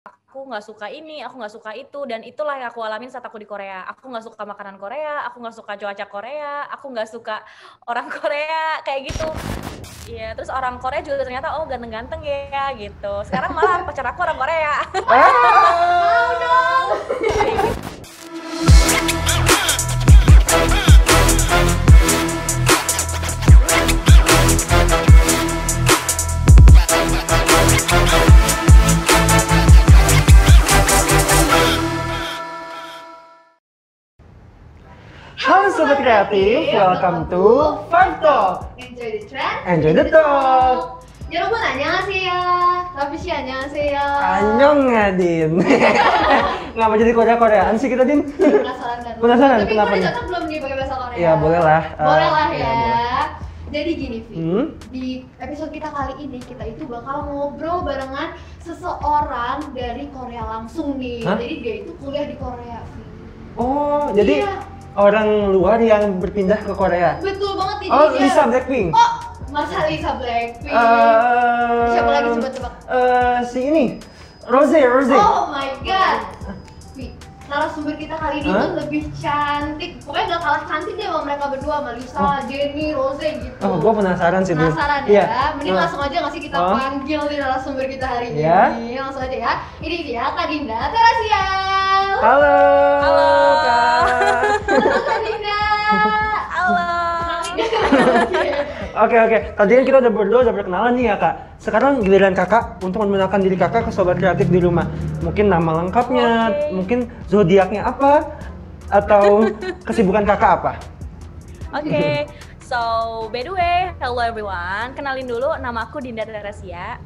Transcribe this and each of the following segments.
aku nggak suka ini, aku nggak suka itu, dan itulah yang aku alamin saat aku di Korea. Aku nggak suka makanan Korea, aku nggak suka cuaca Korea, aku nggak suka orang Korea, kayak gitu. Iya, terus orang Korea juga ternyata ganteng-ganteng ya gitu. Sekarang malah pacar aku orang Korea. Mau dong. Halo Sobat Kreatif, welcome to Five Talk. Enjoy the trend, Enjoy the talk. 여러분 안녕하세요. 라비 씨 안녕하세요. Annyeong Adin. Ngapa jadi Korea-Koreaan sih kita, Din? Penasaran kan? Penasaran, Tapi kenapa gue nih? cocok belum nih pakai bahasa Korea? Iya, boleh lah. Boleh lah ya. Iya, boleh. Jadi gini, Vi. Di episode kita kali ini kita itu bakal ngobrol barengan seseorang dari Korea langsung nih. Hah? Jadi dia itu kuliah di Korea, Vi. Oh, jadi Iya. orang luar yang berpindah ke Korea. Betul banget nih. Oh, jadi dia- Lisa Blackpink. Oh, masa Lisa Blackpink. Siapa lagi coba tebak? Si ini, Rose. Oh my god. Vi, narasumber kita kali ini Hah? tuh lebih cantik. Pokoknya gak kalah cantik deh sama mereka berdua, sama Lisa, Jenny, Rose gitu. Oh, gue penasaran sih, Din. Penasaran Iya. ya? Mending langsung aja nggak sih kita Oh. panggil nih narasumber kita hari ini. Iya. Langsung aja ya. Ini dia Kak Dinda Terasial. Halo. Halo. Kak. Halo Kak Dinda. Halo. Oke. Tadi kan kita udah berdua udah berkenalan nih ya, Kak. Sekarang giliran Kakak untuk memperkenalkan diri Kakak ke Sobat Kreatif di rumah. Mungkin nama lengkapnya, Oke. mungkin zodiaknya apa, atau kesibukan Kakak apa? Oke, so by the way, hello everyone. Kenalin dulu, nama aku Dinda Terasia.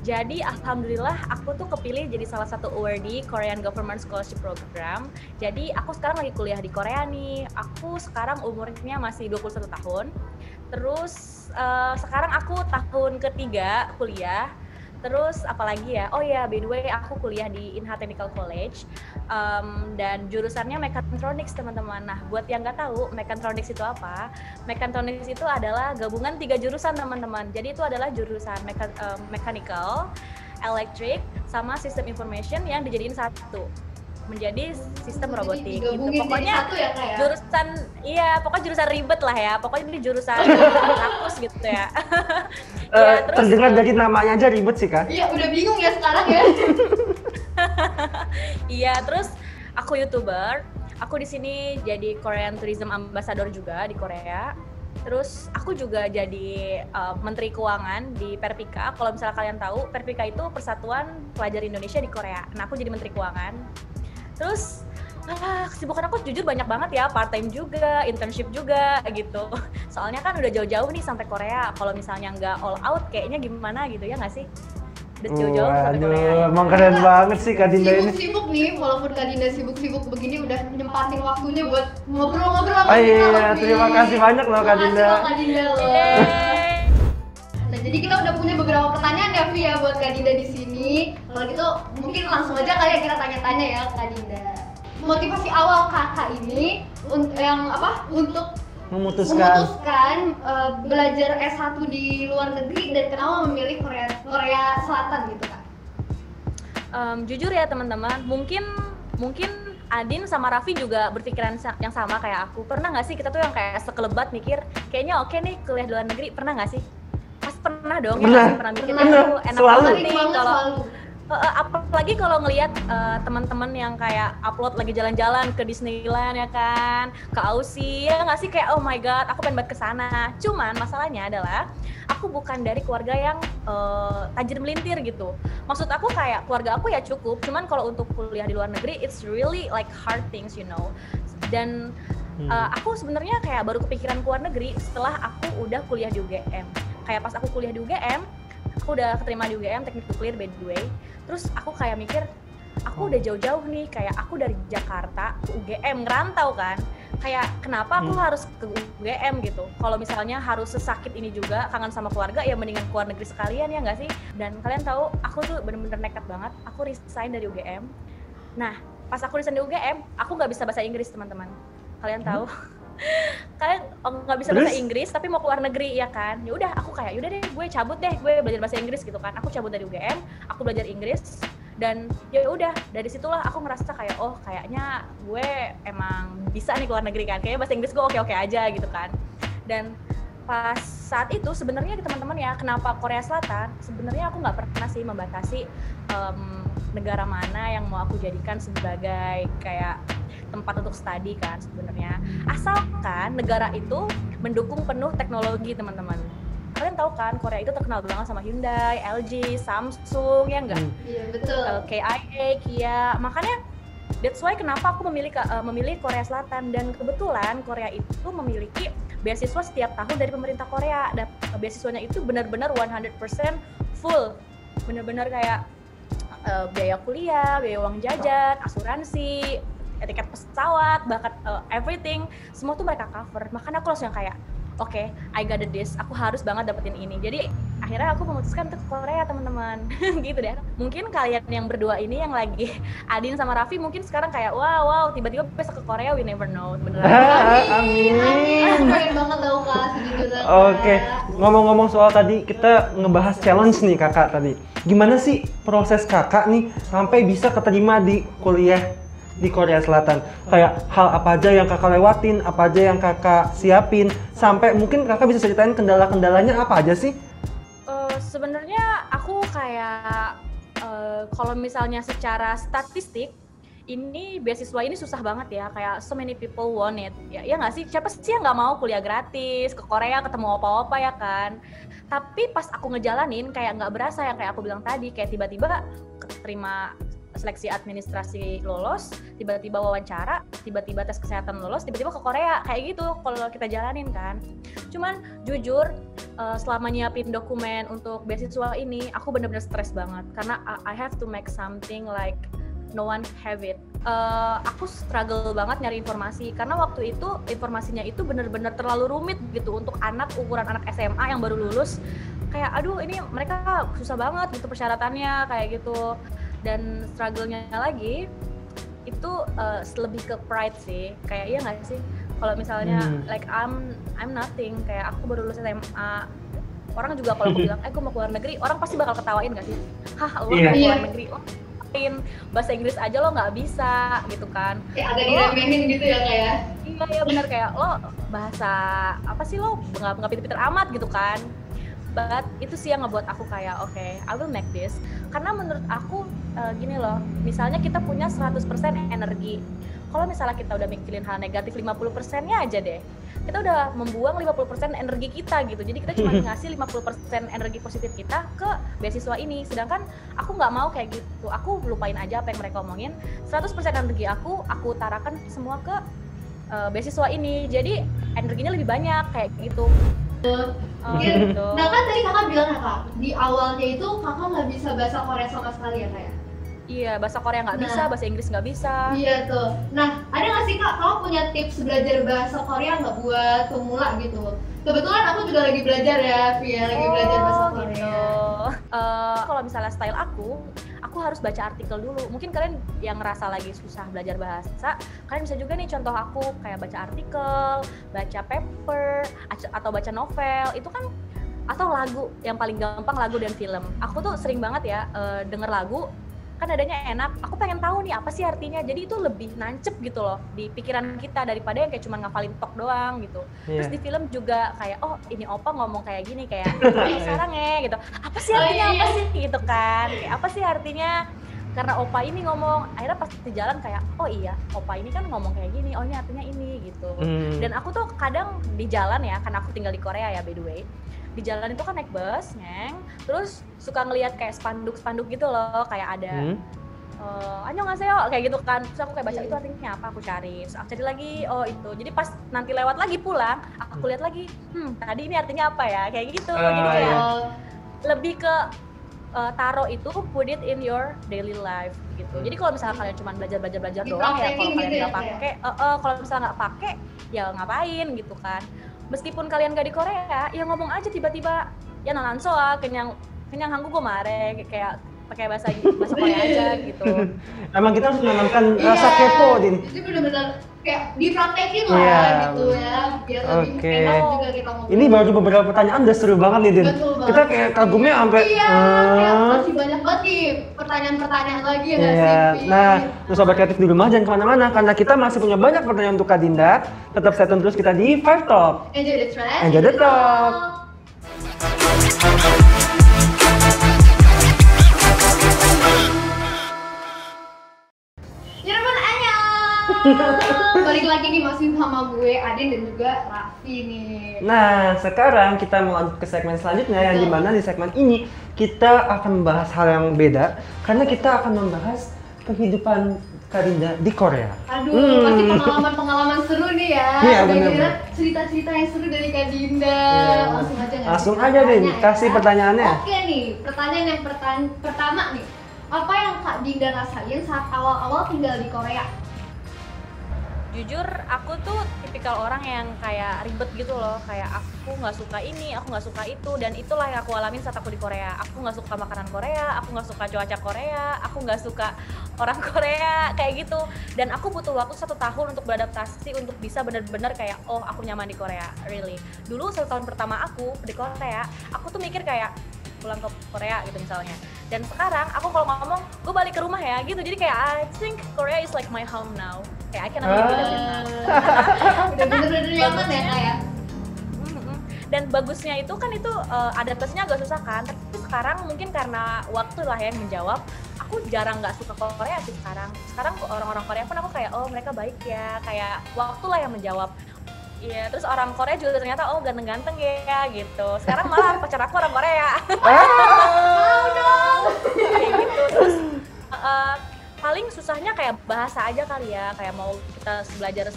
Jadi alhamdulillah aku tuh kepilih jadi salah satu awardee Korean Government Scholarship Program. Jadi aku sekarang lagi kuliah di Korea nih. Aku sekarang umurnya masih 21 tahun. Terus sekarang aku tahun ketiga kuliah. Terus apalagi ya? Oh ya, by the way aku kuliah di Inha Technical College. Dan jurusannya Mechatronics, teman-teman. Nah, buat yang nggak tahu Mechatronics itu apa, Mechatronics itu adalah gabungan 3 jurusan, teman-teman. Jadi itu adalah jurusan Mechanical, Electric, sama System Information yang dijadiin satu menjadi sistem robotik gitu. Digabungin jadi Pokoknya satu ya, Kak ya? jurusan, iya pokoknya jurusan ribet lah ya. Pokoknya ini jurusan rakus gitu ya. Ya, terus Terdengar dari namanya aja ribet sih, Kak. Iya, udah bingung ya sekarang ya. iya, terus aku YouTuber. Aku di sini jadi Korean Tourism Ambassador juga di Korea. Terus aku juga jadi Menteri Keuangan di Perpika. Kalau misalnya kalian tahu, Perpika itu Persatuan Pelajar Indonesia di Korea. Nah, aku jadi Menteri Keuangan. Terus kesibukan aku jujur banyak banget ya, part time juga, internship juga gitu. Soalnya kan udah jauh-jauh nih sampai Korea. Kalau misalnya nggak all out kayaknya gimana gitu ya nggak sih? Udah jauh-jauh sampai Korea. Waduh, emang keren banget sih Kak Dinda ini. Sibuk-sibuk nih, walaupun Kak Dinda sibuk-sibuk begini udah nyempatin waktunya buat ngobrol-ngobrol sama Oh kita, iya, Loh, Vi. terima kasih banyak loh Kak Terima Dinda. kasih loh, Kak Dinda loh. Yeay. Nah, jadi kita udah punya beberapa pertanyaan ya, Vi ya, buat Kak Dinda di sini. Kalau gitu mungkin langsung aja kali ya kita tanya-tanya ya, Kak Dinda. Motivasi awal kakak ini yang apa? Untuk memutuskan belajar S1 di luar negeri dan kenapa memilih Korea Selatan gitu, Kak? Jujur ya teman-teman, mungkin Adin sama Raffi juga berpikiran yang sama kayak aku. Pernah nggak sih kita tuh yang kayak sekelebat mikir, kayaknya oke nih kuliah di luar negeri, pernah nggak sih? Pas pernah dong, Pernah. ya pasti pernah mikir Pernah. tuh enak Selalu. banget Sering nih banget kalau selalu. apalagi kalau ngelihat teman-teman yang kayak upload lagi jalan-jalan ke Disneyland ya kan, ke Aussie ya nggak sih, kayak oh my god aku pengen banget kesana. Cuman masalahnya adalah aku bukan dari keluarga yang tajir melintir gitu. Maksud aku kayak keluarga aku ya cukup, cuman kalau untuk kuliah di luar negeri it's really like hard things you know. Dan aku sebenarnya kayak baru kepikiran ke luar negeri setelah aku udah kuliah di UGM. Kayak pas aku kuliah di UGM, aku udah keterima di UGM Teknik Nuklir by the way. Terus aku kayak mikir, aku udah jauh-jauh nih, kayak aku dari Jakarta ke UGM ngerantau kan. Kayak kenapa aku harus ke UGM gitu? Kalau misalnya harus sesakit ini juga, kangen sama keluarga, ya mendingan keluar negeri sekalian ya nggak sih? Dan kalian tahu, aku tuh bener-bener nekat banget. Aku resign dari UGM. Nah, pas aku resign dari UGM, aku nggak bisa bahasa Inggris teman-teman. Kalian tahu? Kalian nggak bisa bahasa Inggris tapi mau keluar negeri ya kan? Ya udah aku kayak yaudah deh gue cabut deh, gue belajar bahasa Inggris gitu kan. Aku cabut dari UGM, aku belajar Inggris Dan ya udah dari situlah aku ngerasa kayak oh kayaknya gue emang bisa nih keluar negeri kan, kayaknya bahasa Inggris gue oke aja gitu kan. Dan pas saat itu sebenarnya teman-teman ya, kenapa Korea Selatan, sebenarnya aku nggak pernah sih membatasi negara mana yang mau aku jadikan sebagai kayak tempat untuk studi kan sebenarnya, asalkan negara itu mendukung penuh teknologi teman-teman. Kalian tahu kan Korea itu terkenal banget sama Hyundai, LG, Samsung, ya enggak? Iya betul. KIA, Kia. Makanya that's why kenapa aku memilih Korea Selatan. Dan kebetulan Korea itu memiliki beasiswa setiap tahun dari pemerintah Korea. Dan beasiswanya itu benar-benar 100% full. Benar-benar kayak biaya kuliah, biaya uang jajan, asuransi, tiket pesawat, bahkan everything, semua tuh mereka cover. Makanya aku langsung kayak oke, I got this, aku harus banget dapetin ini. Jadi akhirnya aku memutuskan untuk ke Korea teman-teman. Gitu deh. Mungkin kalian yang berdua ini yang lagi Adin sama Raffi mungkin sekarang kayak wow tiba-tiba besok ke Korea, we never know. Beneran. Amin. Keren banget tau Kak, sejujurnya. Oke, ngomong-ngomong soal tadi kita ngebahas challenge nih kakak tadi. Gimana sih proses kakak nih sampai bisa keterima di kuliah di Korea Selatan? Kayak hal apa aja yang kakak lewatin, apa aja yang kakak siapin, sampai mungkin kakak bisa ceritain kendala-kendalanya apa aja sih? Sebenarnya aku kayak kalau misalnya secara statistik ini beasiswa ini susah banget ya, kayak so many people want it ya nggak sih, siapa sih yang nggak mau kuliah gratis ke Korea ketemu opa-opa ya kan. Tapi pas aku ngejalanin kayak nggak berasa yang kayak aku bilang tadi, kayak tiba-tiba keterima seleksi administrasi lolos, tiba-tiba wawancara, tiba-tiba tes kesehatan lolos, tiba-tiba ke Korea, kayak gitu kalau kita jalanin kan. Cuman jujur selama nyiapin dokumen untuk beasiswa ini aku bener-bener stres banget karena I have to make something like no one have it. Aku struggle banget nyari informasi karena waktu itu informasinya itu bener-bener terlalu rumit gitu untuk ukuran anak SMA yang baru lulus. Kayak aduh ini mereka susah banget gitu persyaratannya kayak gitu. Dan struggle-nya lagi itu lebih ke pride sih, kayak iya nggak sih kalau misalnya like I'm nothing, kayak aku baru lulus SMA, orang juga kalau aku bilang gue mau keluar negeri, orang pasti bakal ketawain nggak sih, lo mau keluar negeri, bahasa Inggris aja lo nggak bisa gitu kan, kayak agak diremehin gitu ya kayak. Iya benar, kayak lo bahasa apa sih, lo nggak pinter-pinter amat gitu kan. But itu sih yang ngebuat aku kayak oke, I will make this. Karena menurut aku gini loh, misalnya kita punya 100% energi. Kalau misalnya kita udah mikirin hal negatif 50%-nya aja deh, kita udah membuang 50% energi kita gitu. Jadi kita cuma ngasih 50% energi positif kita ke beasiswa ini. Sedangkan aku nggak mau kayak gitu, aku lupain aja apa yang mereka omongin. 100% energi aku utarakan semua ke beasiswa ini. Jadi energinya lebih banyak kayak gitu. Gitu. Nah kan tadi kakak bilang ya kak, di awalnya itu kakak nggak bisa bahasa Korea sama sekali ya kayak? Iya, bahasa Korea nggak bisa, bahasa Inggris nggak bisa. Iya tuh. Nah ada nggak sih kak, kamu punya tips belajar bahasa Korea nggak buat pemula gitu? Kebetulan aku juga lagi belajar ya, Via, lagi belajar bahasa Korea. Gitu. Kalau misalnya style aku harus baca artikel dulu. Mungkin kalian yang ngerasa lagi susah belajar bahasa, kalian bisa juga nih contoh aku kayak baca artikel, baca paper, atau baca novel. Itu kan, atau lagu, yang paling gampang lagu dan film. Aku tuh sering banget ya denger lagu, kan adanya enak, aku pengen tahu nih apa sih artinya, jadi itu lebih nancep gitu loh di pikiran kita daripada yang kayak cuma ngafalin tok doang gitu. Terus di film juga kayak oh ini opa ngomong kayak gini, kayak sekarang ya gitu, apa sih artinya, apa sih gitu kan, kayak apa sih artinya, karena opa ini ngomong, akhirnya pas di jalan kayak oh iya opa ini kan ngomong kayak gini, oh ini artinya ini gitu. Dan aku tuh kadang di jalan ya, karena aku tinggal di Korea ya by the way, di jalan itu kan naik bus, terus suka ngelihat kayak spanduk-spanduk gitu loh, kayak ada annyeonghaseyo kayak gitu kan, terus aku kayak baca itu artinya apa, aku cari, terus aku cari lagi, oh itu, jadi pas nanti lewat lagi pulang, aku lihat lagi, tadi ini artinya apa ya, kayak gitu, jadi kayak lebih ke taruh itu, put it in your daily life gitu. Jadi kalau misalnya kalian cuma belajar doang ya, kalau kalian nggak pakai, kalau misalnya nggak pakai, ya ngapain gitu kan. Meskipun kalian gak di Korea, ya ngomong aja tiba-tiba ya nanan soa kenyang hanggu mare, kayak pakai bahasa Korea aja gitu. Emang kita harus menanamkan rasa kepo, Din. Jadi benar-benar kayak dipraktekin lah Iya. gitu ya, biar lebih Oke. enak juga kita ngobrol. Ini baru beberapa pertanyaan udah seru banget nih, Din. Betul banget. Kita kayak kagumnya sampai Iya, kayak masih banyak banget nih pertanyaan-pertanyaan lagi ya nggak Iya. sih, Pi? Nah, untuk sobat kreatif di rumah jangan kemana-mana karena kita masih punya banyak pertanyaan untuk Kak Dinda. Tetap stay tune terus kita di Five Talk. Enjoy the trend. Enjoy the talk. Yereman Anyang. Balik lagi nih masih sama gue Adin dan juga Raffi nih. Nah, sekarang kita mau lanjut ke segmen selanjutnya yang Betul. dimana di segmen ini kita akan membahas hal yang beda karena kita akan membahas kehidupan Kak Dinda di Korea. Aduh, pasti pengalaman-pengalaman seru nih ya. Iya, Dan bener. kira cerita-cerita yang seru dari Kak Dinda. Iya. Langsung aja nggak Langsung sih aja, Din. tanya Kasih pertanyaannya. Oke nih, pertanyaan yang pertama nih. Apa yang Kak Dinda rasain saat awal-awal tinggal di Korea? Jujur, aku tuh tipikal orang yang kayak ribet gitu loh. Kayak aku nggak suka ini, aku nggak suka itu, dan itulah yang aku alamin saat aku di Korea. Aku nggak suka makanan Korea, aku nggak suka cuaca Korea, aku nggak suka orang Korea kayak gitu. Dan aku butuh waktu 1 tahun untuk beradaptasi untuk bisa bener-bener kayak oh aku nyaman di Korea, really. Dulu 1 tahun pertama aku di Korea, aku tuh mikir kayak pulang ke Korea gitu misalnya. Dan sekarang aku kalau ngomong gue balik ke rumah ya gitu, jadi kayak I think Korea is like my home now. Kayak I cannot live without it now. Udah bener-bener nyaman ya Kak ya? Mm-mm. Dan bagusnya itu kan itu adaptasinya agak susah kan, tapi sekarang mungkin karena waktu lah yang menjawab, aku jarang nggak suka Korea sih sekarang. Sekarang orang-orang Korea pun aku kayak oh mereka baik ya, kayak waktu lah yang menjawab. Iya, terus orang Korea juga ternyata oh ganteng-ganteng ya gitu. Sekarang malah pacar aku orang Korea. Mau dong. Kayak gitu. Terus paling susahnya kayak bahasa aja kali ya, kayak mau kita belajar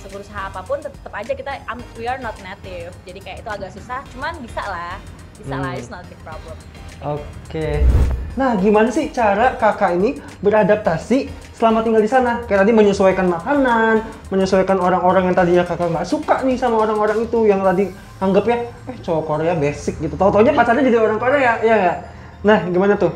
seberusaha apapun tetap aja kita we are not native, jadi kayak itu agak susah, cuman bisa lah, it's not a big problem. Oke. Nah, gimana sih cara kakak ini beradaptasi selama tinggal di sana? Kayak tadi menyesuaikan makanan, menyesuaikan orang-orang yang tadinya kakak nggak suka nih sama orang-orang itu, yang tadi anggapnya cowok Korea basic gitu. Tahu-taunya pacarnya jadi orang Korea, ya nggak? Nah, gimana tuh?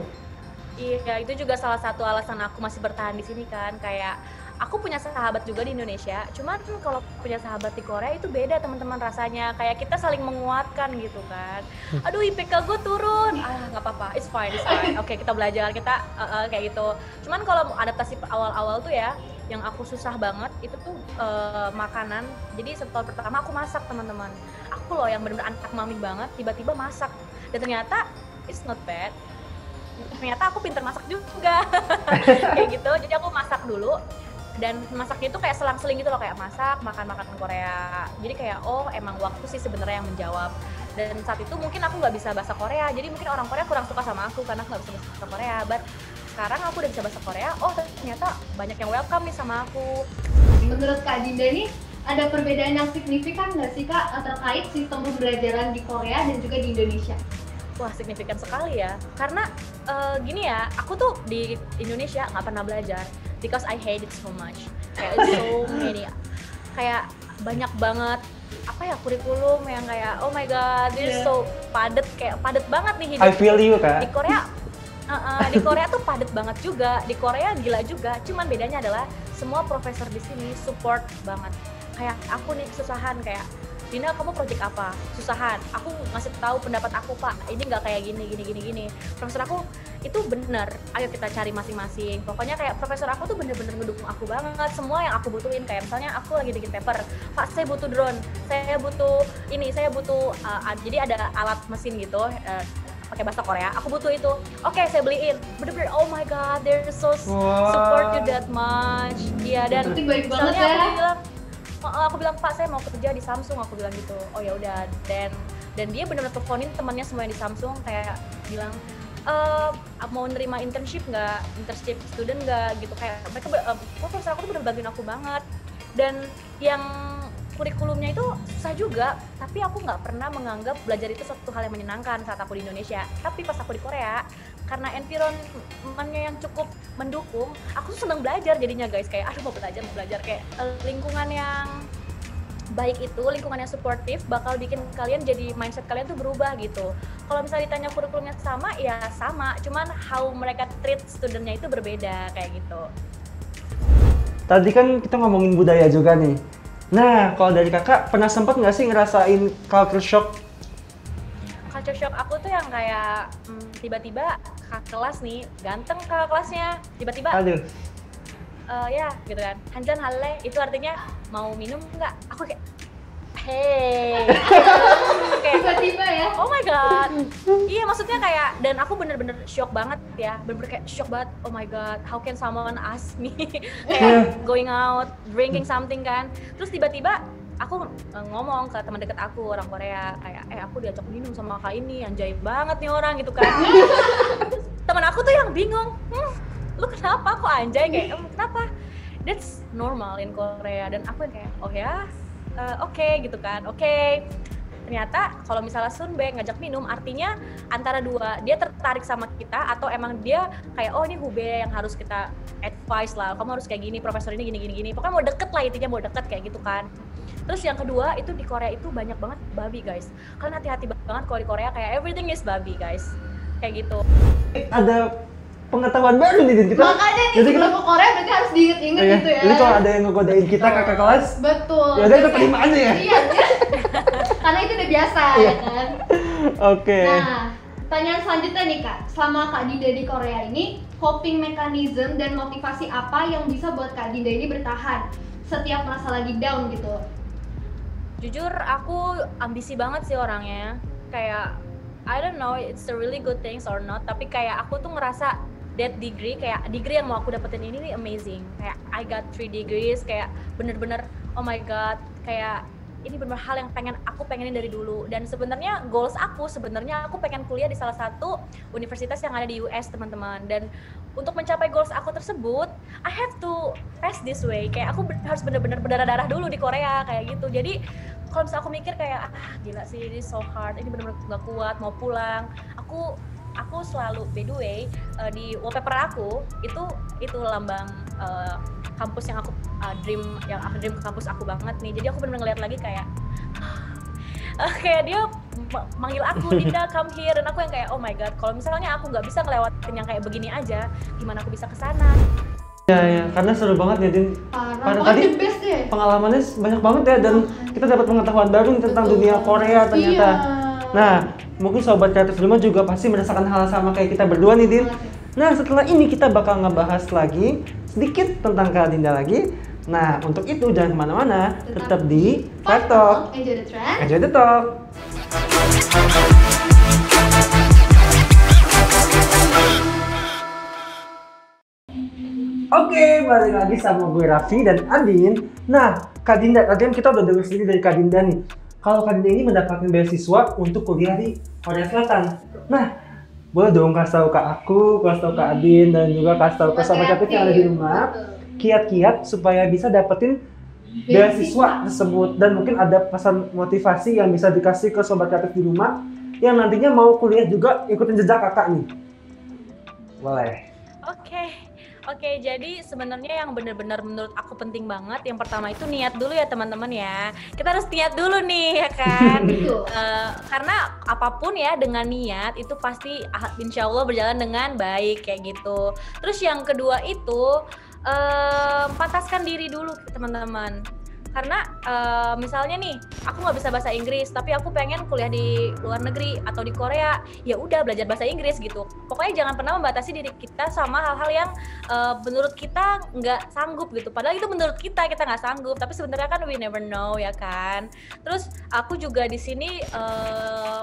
Iya, itu juga salah satu alasan aku masih bertahan di sini kan. Kayak aku punya sahabat juga di Indonesia, cuman kalau punya sahabat di Korea itu beda teman-teman rasanya. Kayak kita saling menguatkan gitu kan. Aduh, IPK gue turun. Nggak apa-apa, it's fine. Oke, kita belajar, kita kayak gitu. Cuman kalau adaptasi awal-awal tuh ya, yang aku susah banget itu tuh makanan. Jadi 1 tahun pertama aku masak, teman-teman. Aku loh yang bener-bener anak mami banget, tiba-tiba masak. Dan ternyata it's not bad. Ternyata aku pinter masak juga. Kayak gitu, jadi aku masak dulu. Dan masaknya itu kayak selang-seling gitu loh, kayak masak, makan makanan Korea. Jadi kayak oh emang waktu sih sebenarnya yang menjawab. Dan saat itu mungkin aku nggak bisa bahasa Korea, jadi mungkin orang Korea kurang suka sama aku karena aku nggak bisa bahasa Korea. But sekarang aku udah bisa bahasa Korea, oh ternyata banyak yang welcome nih sama aku. Menurut Kak Dinda nih, ada perbedaan yang signifikan nggak sih Kak terkait sistem pembelajaran di Korea dan juga di Indonesia? Wah, signifikan sekali ya. Karena gini ya, aku tuh di Indonesia nggak pernah belajar because I hate it so much. Kayak so many, kayak banyak banget apa ya kurikulum yang kayak oh my god, this is so padet, kayak padet banget nih hidup. I feel you, Kak. Di Korea, di Korea tuh padet banget juga. Di Korea gila juga. Cuman bedanya adalah semua profesor di sini support banget. Kayak aku nih kesusahan kayak Dina, kamu project apa? Susahan. Aku ngasih tahu pendapat aku, Pak. Ini nggak kayak gini. Profesor aku itu bener. Ayo kita cari masing-masing. Pokoknya kayak profesor aku tuh bener-bener ngedukung aku banget. Semua yang aku butuhin, kayak misalnya aku lagi bikin paper, Pak, saya butuh drone. Saya butuh ini. Saya butuh jadi ada alat mesin gitu. Pakai bahasa Korea. Aku butuh itu. Oke, saya beliin. Bener-bener. Oh my god, they're so support you that much. Iya, dan Berarti baik banget misalnya ya. aku bilang Pak, saya mau kerja di Samsung, aku bilang gitu. Oh ya udah, dan dia benar-benar teleponin temannya semua yang di Samsung, kayak bilang mau nerima internship student nggak gitu. Kayak mereka profesor aku tuh benar bantuin aku banget. Dan yang kurikulumnya itu susah juga, tapi aku nggak pernah menganggap belajar itu suatu hal yang menyenangkan saat aku di Indonesia. Tapi pas aku di Korea, karena environment-nya yang cukup mendukung, aku tuh seneng belajar jadinya guys. Kayak aduh mau belajar kayak lingkungan yang baik itu, lingkungan yang suportif bakal bikin kalian jadi mindset kalian tuh berubah gitu. Kalau misalnya ditanya kurikulumnya sama, ya sama, cuman how mereka treat studentnya itu berbeda kayak gitu. tadi kan kita ngomongin budaya juga nih. Nah, kalau dari kakak, pernah sempat nggak sih ngerasain culture shock? Culture shock aku tuh yang kayak tiba-tiba kakak kelas nih, ganteng kakak kelasnya, tiba-tiba Aduh, ya gitu kan, Hanjan Halle, itu artinya mau minum nggak? Aku kayak, hey, kayak Tiba-tiba ya. oh my god, iya maksudnya kayak, dan aku bener-bener shock banget ya, bener-bener kayak shock banget, oh my god, how can someone ask me, kayak going out, drinking something kan, terus tiba-tiba aku ngomong ke teman deket aku orang Korea, kayak, aku diajak minum sama kak ini, anjay banget nih orang gitu kan, terus teman aku tuh yang bingung, lu kenapa kok anjay, kayak, kenapa, that's normal in Korea, dan aku yang kayak, oh ya, oke gitu kan, oke. Ternyata kalau misalnya Sunbae ngajak minum artinya antara dua, dia tertarik sama kita atau emang dia kayak oh ini Hube yang harus kita advice lah, kamu harus kayak gini, profesor ini gini, pokoknya mau deket lah, intinya mau deket kayak gitu kan. Terus yang kedua itu di Korea itu banyak banget babi guys, kalian hati-hati banget kalau di Korea kayak everything is babi guys, kayak gitu. ada pengetahuan baru nih Din, kita. Makanya nih Jadi sebelum ke Korea berarti harus diinget-inget Iya, gitu ya. jadi kalau ada yang ngegodain kita kakak kelas, Betul. ya udah kita terima aja ya. Iya. Karena itu udah biasa Iya. ya kan. Oke. Nah, pertanyaan selanjutnya nih Kak. Selama Kak Dinda di Korea ini, coping mechanism dan motivasi apa yang bisa buat Kak Dinda ini bertahan setiap merasa lagi down gitu? Jujur aku ambisi banget sih orangnya, kayak I don't know it's a really good things or not, tapi kayak aku tuh ngerasa that degree, kayak degree yang mau aku dapetin ini nih amazing, kayak I got 3 degrees, kayak bener-bener oh my god, kayak ini bener hal yang aku pengenin dari dulu, dan sebenarnya goals aku sebenarnya aku pengen kuliah di salah satu universitas yang ada di US teman-teman, dan untuk mencapai goals aku tersebut I have to pass this way, kayak aku harus bener-bener berdarah-darah dulu di Korea kayak gitu. Jadi kalau misalnya aku mikir kayak gila sih ini so hard, ini bener-bener gak kuat mau pulang, aku selalu by the way di wallpaper aku itu lambang kampus yang aku dream ke kampus aku banget nih. Jadi aku benar-benar ngeliat lagi kayak kayak dia manggil aku, Dinda come here, dan aku yang kayak oh my god, kalau misalnya aku nggak bisa ngelewatin yang kayak begini aja, gimana aku bisa kesana? Ya, karena seru banget ya Din. Parah, Tadi the best deh. pengalamannya banyak banget ya, dan kita dapat pengetahuan baru tentang Betul. dunia Korea ternyata. Iya. Nah, mungkin sobat kreatif di rumah juga pasti merasakan hal sama kayak kita berdua nih Din. Nah, setelah ini kita bakal ngebahas lagi sedikit tentang Kak Dinda lagi. Nah, untuk itu jangan kemana-mana, tetap di Five Talk. Enjoy the trend. Enjoy the talk. Oke, balik lagi sama gue Raffi dan Adin. Nah, Kak Dinda, tadi kan kita udah dengar sendiri dari Kak Dinda nih. Kalau Kak Dinda ini mendapatkan beasiswa untuk kuliah di Korea Selatan. Nah, boleh dong kasih tahu ke aku, kasih tahu ke Adin, dan juga kasih tahu ke sobat kreatif yang ada di rumah, kiat-kiat supaya bisa dapetin beasiswa tersebut, dan mungkin ada pesan motivasi yang bisa dikasih ke sobat kreatif di rumah yang nantinya mau kuliah juga ikutin jejak kakak nih. Boleh. Oke, jadi sebenarnya yang benar-benar menurut aku penting banget, yang pertama itu niat dulu ya teman-teman ya. Kita harus niat dulu nih ya kan. Karena apapun ya dengan niat itu pasti insya Allah berjalan dengan baik kayak gitu. Terus yang kedua itu pantaskan diri dulu teman-teman. Karena misalnya nih aku nggak bisa bahasa Inggris tapi aku pengen kuliah di luar negeri atau di Korea, ya udah belajar bahasa Inggris gitu. Pokoknya jangan pernah membatasi diri kita sama hal-hal yang menurut kita nggak sanggup gitu, padahal itu menurut kita nggak sanggup, tapi sebenarnya kan we never know ya kan. Terus aku juga di sini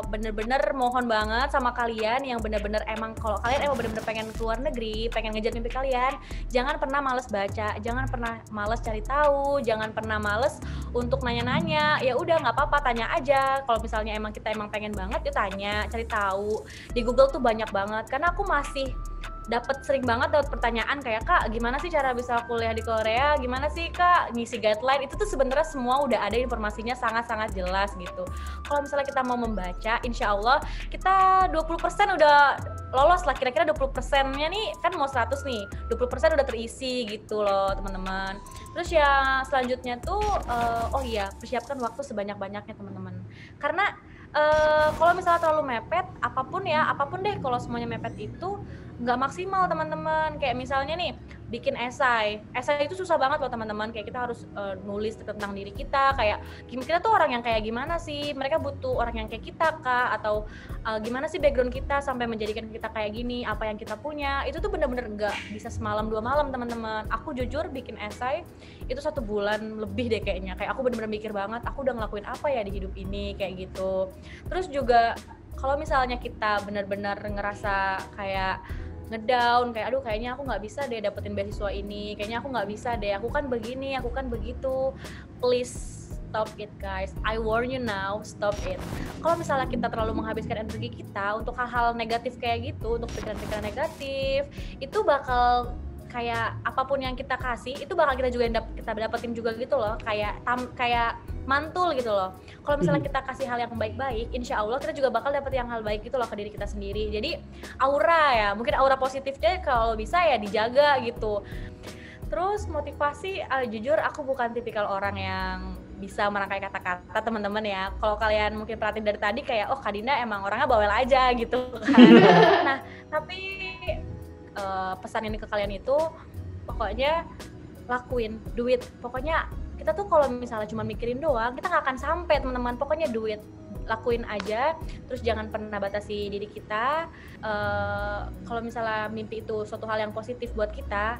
bener-bener mohon banget sama kalian yang bener-bener emang kalau kalian emang bener-bener pengen keluar negeri, pengen ngejar mimpi kalian, jangan pernah males baca, jangan pernah males cari tahu, jangan pernah males untuk nanya-nanya. Ya udah nggak apa-apa, tanya aja. Kalau misalnya emang kita pengen banget, ya tanya, cari tahu. Di Google tuh banyak banget. Karena aku masih sering banget dapat pertanyaan kayak, Kak, gimana sih cara bisa kuliah di Korea? Gimana sih Kak ngisi guideline? Itu tuh sebenarnya semua udah ada informasinya sangat-sangat jelas gitu. Kalau misalnya kita mau membaca, insya Allah kita 20% udah lolos lah. Kira-kira 20%-nya nih kan mau 100 nih, 20% udah terisi gitu loh teman-teman. Terus ya selanjutnya tuh persiapkan waktu sebanyak-banyaknya teman-teman. Karena kalau misalnya terlalu mepet, apapun deh kalau semuanya mepet itu nggak maksimal teman-teman. Kayak misalnya nih bikin esai itu susah banget loh teman-teman. Kayak kita harus nulis tentang diri kita, kayak kita tuh orang yang kayak gimana sih, mereka butuh orang yang kayak kita kah, atau gimana sih background kita sampai menjadikan kita kayak gini, apa yang kita punya. Itu tuh bener-bener nggak bisa semalam 2 malam teman-teman. Aku jujur bikin esai itu 1 bulan lebih deh kayaknya. Kayak aku bener-bener mikir banget, aku udah ngelakuin apa ya di hidup ini, kayak gitu. Terus juga kalau misalnya kita benar-benar ngerasa kayak ngedown, kayak aduh kayaknya aku nggak bisa deh dapetin beasiswa ini, kayaknya aku nggak bisa deh, aku kan begini, aku kan begitu, please stop it guys, I warn you now, stop it. Kalau misalnya kita terlalu menghabiskan energi kita untuk hal-hal negatif kayak gitu, untuk pikiran-pikiran negatif, itu bakal kayak apapun yang kita kasih itu bakal kita juga kita dapetin juga gitu loh, kayak mantul gitu loh. Kalau misalnya kita kasih hal yang baik-baik, insya Allah kita juga bakal dapet yang hal baik gitu loh ke diri kita sendiri. Jadi aura ya, mungkin aura positifnya kalau bisa ya dijaga gitu. Terus motivasi, jujur aku bukan tipikal orang yang bisa merangkai kata-kata teman-teman ya. Kalau kalian mungkin perhatiin dari tadi kayak oh Kak Dinda emang orangnya bawel aja gitu kan. Nah tapi pesan ini ke kalian itu pokoknya lakuin, duit. Pokoknya kita tuh kalau misalnya cuma mikirin doang, kita nggak akan sampai teman-teman. Pokoknya duit, lakuin aja. Terus jangan pernah batasi diri kita. Kalau misalnya mimpi itu suatu hal yang positif buat kita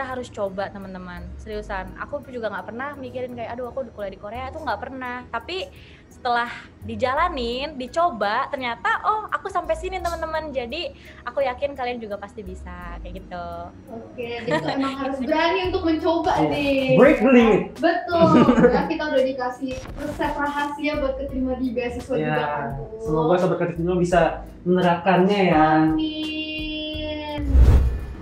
harus coba teman-teman. Seriusan, aku juga nggak pernah mikirin kayak aduh aku kuliah di Korea, itu nggak pernah. Tapi setelah dijalanin, dicoba, ternyata oh aku sampai sini teman-teman. Jadi aku yakin kalian juga pasti bisa kayak gitu. Oke, jadi emang harus berani untuk mencoba nih. Break the limit. Betul. Ya, kita udah dikasih resep rahasia buat keterima di beasiswa juga. Semoga sobat kreatif Indo bisa menerapkannya ya. Amin.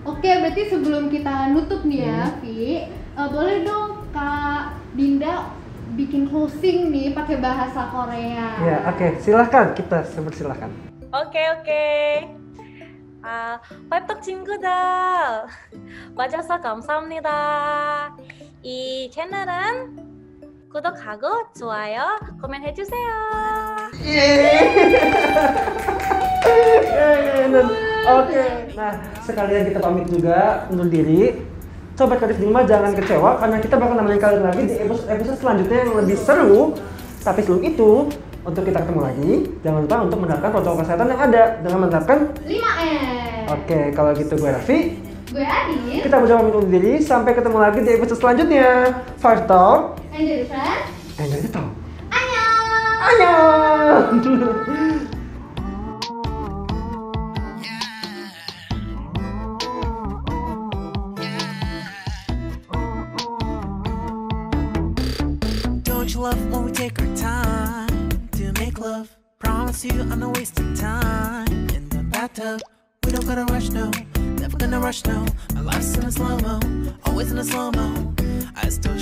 Oke, berarti sebelum kita nutup nih ya, Vi, boleh dong Kak Dinda bikin closing nih pakai bahasa Korea. Ya, oke. Silahkan, kita silahkan. Oke. 웹톡 친구들 와줘서 감사합니다. 이 채널은 구독하고 좋아요, 코멘 해주세요. Oke, nah sekalian kita pamit juga undur diri. Sobat Kreatif Dilma jangan kecewa karena kita bakal nemenin kalian lagi di episode selanjutnya yang lebih seru. Tapi sebelum itu, untuk kita ketemu lagi, jangan lupa untuk menerapkan protokol kesehatan yang ada dengan menerapkan 5M. Oke, kalau gitu gue Raffi, gue Adi. kita berdua pamit undur diri. Sampai ketemu lagi di episode selanjutnya. Fire Talk And jadi friend. and jadi talk. Annyeong. Annyeong. Don't you love when we take our time to make love? Promise you I'm not wasting time in the bathtub. We don't gotta rush, no. Never gonna rush, no. My life's in a slow-mo, always in a slow-mo. I still